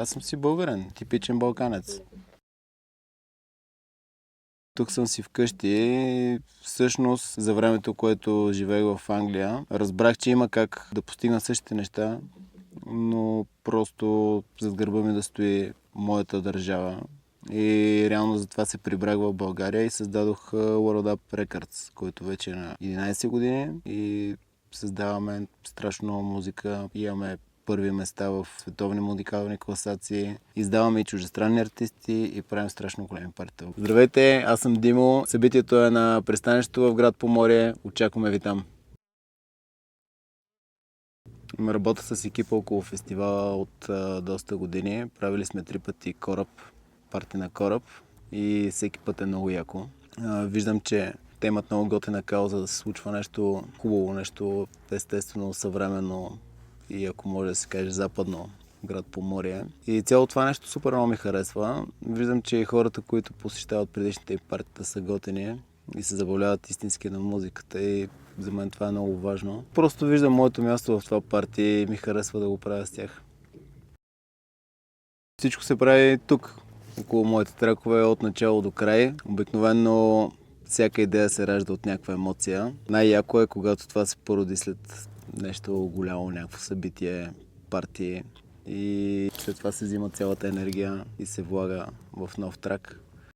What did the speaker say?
Аз съм си българин, типичен балканец. Тук съм си вкъщи. Всъщност, за времето, което живеех в Англия, разбрах, че има как да постигна същите неща, но просто зад гърба ми да стои моята държава. И реално затова се прибрах в България и създадох World Up Records, който вече е на 11 години и създаваме страшно много музика. Имаме първи места в световни музикални класации. Издаваме и чуждестранни артисти и правим страшно големи парти. Здравейте, аз съм Димо. Събитието е на пристанището в град Поморие. Очакваме ви там. Работя с екипа около фестивала от доста години. Правили сме 3 пъти кораб, парти на кораб и всеки път е много яко. Виждам, че те имат много готина кауза да се случва нещо хубаво, нещо естествено, съвременно и ако може да се каже западно, град Поморие. И цялото това нещо супер много ми харесва. Виждам, че и хората, които посещават предишните партита са готини и се забавляват истински на музиката и за мен това е много важно. Просто виждам моето място в това парти и ми харесва да го правя с тях. Всичко се прави тук, около моите тракове, от начало до край. Обикновено всяка идея се ражда от някаква емоция. Най-яко е, когато това се породи след нещо голямо, някакво събитие, партии и след това се взима цялата енергия и се влага в нов трак.